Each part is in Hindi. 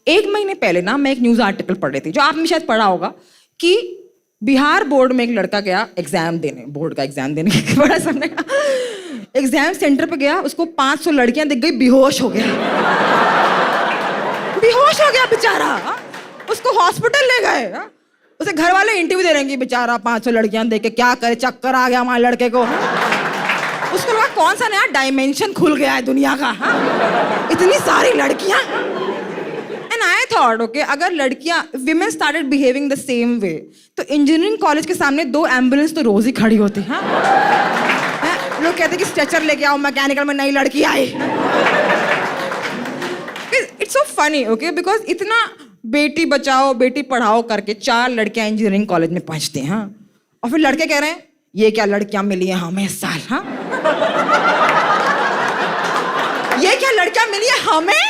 1 महीने पहले ना मैं एक न्यूज़ आर्टिकल पढ़ रही थी, जो आपने शायद पढ़ा होगा, कि बिहार बोर्ड में एक लड़का गया एग्जाम देने, बोर्ड का एग्जाम देने बड़ा सामने एग्जाम सेंटर पे गया, उसको 500 लड़कियां दिख गई, बेहोश हो गया। बेहोश हो गया बेचारा। उसको हॉस्पिटल ले गए। उसे घर वाले इंटरव्यू दे रहे हैं कि बेचारा 500 लड़कियां देख के क्या करे, चक्कर आ गया हमारे लड़के को। उसको लगा कौन सा नया डायमेंशन खुल गया है दुनिया का। इतनी सारी लड़कियां। एंड आई थॉट ओके, अगर लड़कियां women started behaving the same way, तो इंजीनियरिंग कॉलेज के सामने 2 एम्बुलेंस तो रोज ही खड़ी होती हैं। लोग कहते कि स्ट्रेचर लेके आओ, मैकेनिकल में नई लड़की आई। It's so funny okay, because इतना बेटी बचाओ बेटी पढ़ाओ करके 4 लड़कियां इंजीनियरिंग कॉलेज में पहुंचती हैं, और फिर लड़के कह रहे हैं ये क्या लड़कियां मिली हैं हमें इस साल। हाँ, ये क्या लड़कियां मिली है हमें,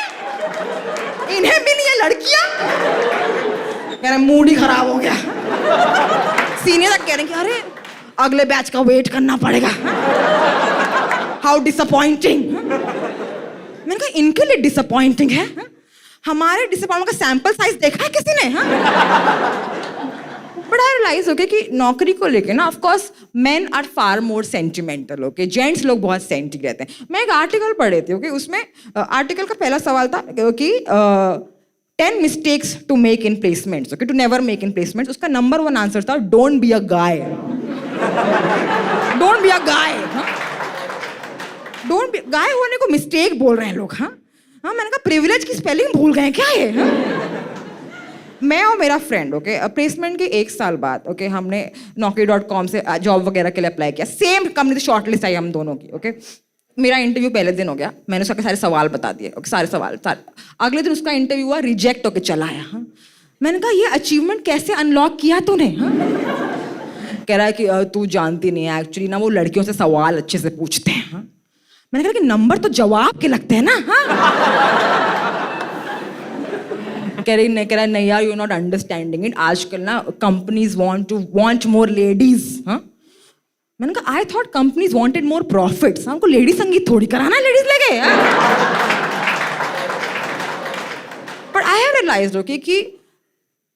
इन्हें मिली है लड़कियां। कह रहे मूड ही खराब हो गया। सीनियर तक कह रहे हैं कि अरे अगले बैच का वेट करना पड़ेगा। How disappointing. मैंने कहा इनके लिए डिसअपॉइंटिंग है, हमारे डिसअपॉइंटमेंट का सैंपल साइज देखा है किसी ने। बट आई रियलाइज ओके कि नौकरी को लेके ना, of course men are far more sentimental okay, gents लोग बहुत सेंटी रहते हैं। मैं एक आर्टिकल पढ़ रही थी ओके, उसमें आर्टिकल का पहला सवाल था कि 10 mistakes to make in placements okay, to never make in placements. उसका नंबर 1 आंसर था don't be a guy. Don't be a guy. Don't be guy होने को मिस्टेक बोल रहे हैं लोग। हाँ हाँ, मैंने कहा प्रिविलेज की स्पेलिंग भूल गए क्या ये। हाँ? मैं और मेरा फ्रेंड ओके, प्लेसमेंट के 1 साल बाद ओके, हमने naukri.com से जॉब वगैरह के लिए अप्लाई किया। सेम कंपनी से शॉर्ट लिस्ट आई हम दोनों की ओके। मेरा इंटरव्यू पहले दिन हो गया, मैंने उसके सारे सवाल बता दिए ओके, सारे सवाल अगले दिन उसका इंटरव्यू हुआ, रिजेक्ट होके चला आया। हाँ? मैंने कहा ये अचीवमेंट कैसे अनलॉक किया तूने। हाँ? कह रहा है कि तू जानती नहीं है एक्चुअली ना, वो लड़कियों से सवाल अच्छे से पूछते हैं। हाँ? मैंने कहा कि नंबर तो जवाब के लगते हैं ना। हाँ? कह रहा नहीं यार, यू नॉट अंडरस्टैंडिंग इट, आजकल ना कंपनीज वांट मोर लेडीज। हाँ, मैंने कहा I thought companies wanted more profits. हमको लेडी संगीत थोड़ी कराना है लेडीज लेके। But I have realised okay कि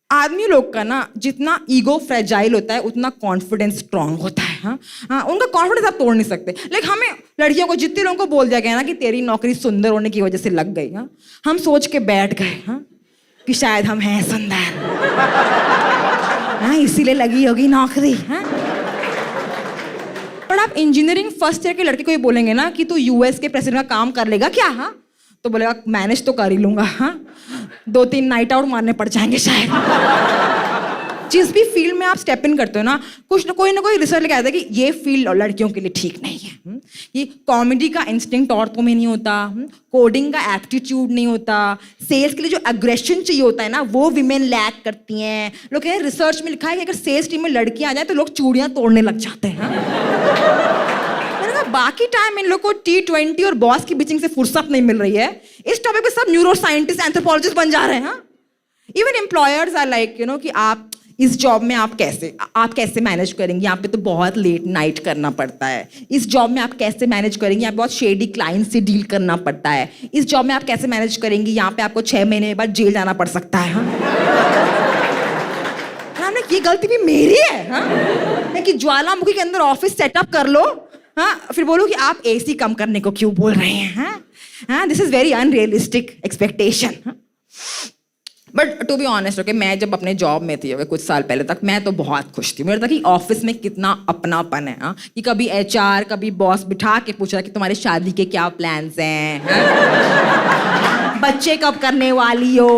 आदमी लोग का ना जितना ईगो फ्रेजाइल होता है उतना कॉन्फिडेंस स्ट्रांग होता है। हाँ हाँ, उनका कॉन्फिडेंस आप तोड़ नहीं सकते। लेकिन हमें लड़कियों को, जितने लोगों को बोल दिया गया ना कि तेरी नौकरी सुंदर होने की वजह से लग गई, हाँ, हम सोच के बैठ गए हाँ कि शायद हम हैं सुंदर, हाँ, इसीलिए लगी होगी नौकरी। हाँ, पर आप इंजीनियरिंग फर्स्ट ईयर के लड़के को ये बोलेंगे ना कि तू यूएस के प्रेसिडेंट का काम कर लेगा क्या। हाँ, तो बोलेगा मैनेज तो कर ही लूंगा। हाँ, 2-3 नाइट आउट मारने पड़ जाएंगे शायद। जिस भी फील्ड में आप स्टेप इन करते हो ना, कुछ ना कोई रिसर्च लेके आया था कि ये फील्ड लड़कियों के लिए ठीक नहीं है। ये कॉमेडी का इंस्टिंक्ट औरतों में नहीं होता, कोडिंग का एप्टीट्यूड नहीं होता, सेल्स के लिए जो एग्रेशन चाहिए होता है ना, वो विमेन लैक करती हैं। लोग कह रहे हैं, रिसर्च में लिखा है कि अगर सेल्स टीम में लड़कियां आ जाए तो लोग चूड़ियां तोड़ने लग जाते हैं। मैंने कहा बाकी टाइम इन लोग को T20 और बॉस की बिचिंग से फुर्सत नहीं मिल रही है, इस टॉपिक पे सब न्यूरो साइंटिस्ट एंथ्रोपोलॉजिस्ट बन जा रहे हैं। Even employers are like you know कि आप इस जॉब में आप कैसे मैनेज करेंगे, यहाँ पे तो बहुत लेट नाइट करना पड़ता है। इस जॉब में आप कैसे मैनेज करेंगे, यहाँ बहुत शेडी क्लाइंट से डील करना पड़ता है। इस जॉब में आप कैसे मैनेज करेंगे, यहाँ पे आपको 6 महीने बाद जेल जाना पड़ सकता है। हाँ, ये गलती भी मेरी है। हाँ, कि ज्वालामुखी के अंदर ऑफिस सेटअप कर लो, हाँ, फिर बोलो कि आप AC कम करने को क्यों बोल रहे हैं। हाँ, this is very unrealistic expectation. But to be honest okay, मैं जब अपने जॉब में थी कुछ साल पहले तक, मैं तो बहुत खुश थी। मेरे था कि ऑफिस में कितना अपनापन है। हाँ, कि कभी HR कभी बॉस बिठा के पूछ रहा कि तुम्हारी शादी के क्या प्लान्स हैं, बच्चे कब करने वाली हो,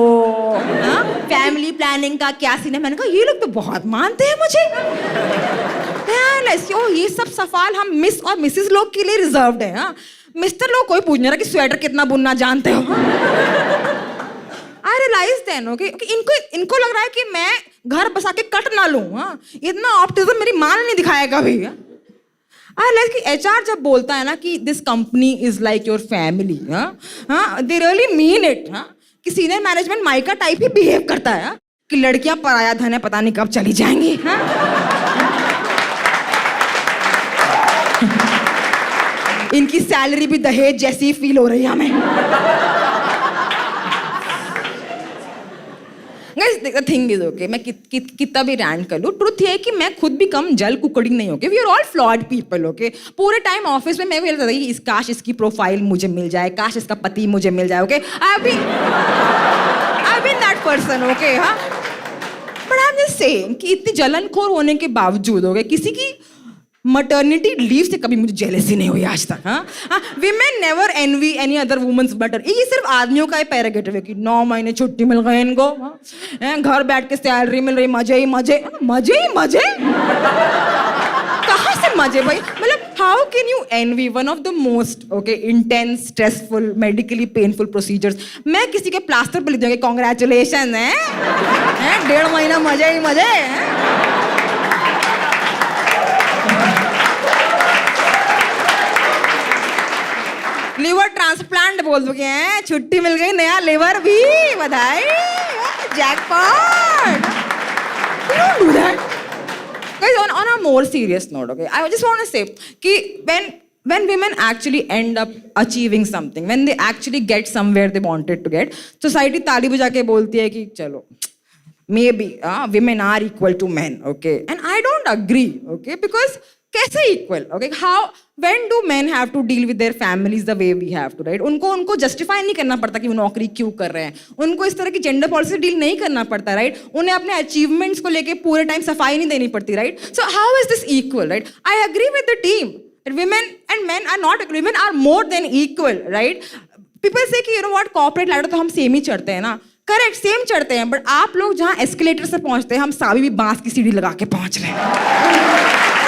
हाँ, फैमिली प्लानिंग का क्या सीन है। मैंने कहा ये लोग तो बहुत मानते हैं मुझे। ये सब सवाल हम मिस और मिसेस लोग के लिए रिजर्व्ड है। हाँ, मिस्टर लोग कोई पूछ नहीं रहा कि स्वेटर कितना बुनना जानते हो। I realized then, okay, इनको लग रहा है कि मैं घर बसा के कट ना लूं। हाँ, इतना ऑप्टिज्म मेरी माँ ने नहीं दिखाया कभी। I realized कि HR जब बोलता है ना कि this company is like your family, हाँ, they really mean it। हाँ, कि सीनियर मैनेजमेंट माइका टाइप ही बिहेव करता है। हाँ, कि लड़कियां पराया धन है, पता नहीं कब चली जाएंगी। हाँ, इनकी सैलरी भी दहेज जैसी फील हो रही है हमें। Guys, the thing is, okay, मैं कितना भी रैंट कर लूँ, ट्रुथ ये है कि मैं खुद भी कम जल कुकड़ी नहीं, okay, we are all flawed people, okay. पूरे टाइम ऑफिस में मैं भी लगता था कि काश इसकी प्रोफाइल मुझे मिल जाए, काश इसका पति मुझे मिल जाए, okay. I been that person, okay, हाँ। But I am just saying कि इतनी जलनखोर होने के बावजूद, ओके, किसी की मटर्निटी लीव से कभी मुझे जेलसी नहीं हुई आज तक, हाँ। Women never envy any other women's better. ये सिर्फ आदमियों का ही पैरागेटिव है कि 9 महीने छुट्टी मिल गई इनको, हाँ? घर बैठ के सैलरी मिल रही, मजे ही मजे, मजे ही मजे। कहाँ से मजे भाई? मतलब how can you envy one of the most, okay, intense, stressful, medically painful procedures? मैं किसी के प्लास्टर पे लिख दूंगी कॉन्ग्रेचुलेशन है, 1.5 महीना मजे ही मजे, है? लिवर ट्रांसप्लांट बोल दोगे, हैं? छुट्टी मिल गई, नया लिवर भी, बधाई, jackpot. You don't do that. Guys, on a more serious note, okay, I just want to say कि when women actually end up achieving something, when they actually get somewhere they wanted to get, society ताली बजा के बोलती है कि चलो, maybe women are equal to men, okay, and I don't agree, okay, because कैसे equal, okay, when do men have to deal with their families the way we have to, right? उनको justify नहीं करना पड़ता कि वो नौकरी क्यों कर रहे हैं, उनको इस तरह की जेंडर पॉलिसी डील नहीं करना पड़ता, right? उन्हें अपने अचीवमेंट्स को लेके पूरे टाइम सफाई नहीं देनी पड़ती, right? So how is this equal, right? I agree with the team that women and men are not equal, women are more than equal, right? People say कि you know what, corporate ladder तो हम सेम ही चढ़ते हैं ना, करेक्ट, सेम चढ़ते हैं, बट आप लोग जहाँ एस्केलेटर से पहुंचते हैं, हम साभी भी बांस की सीढ़ी लगा के पहुंच रहे हैं।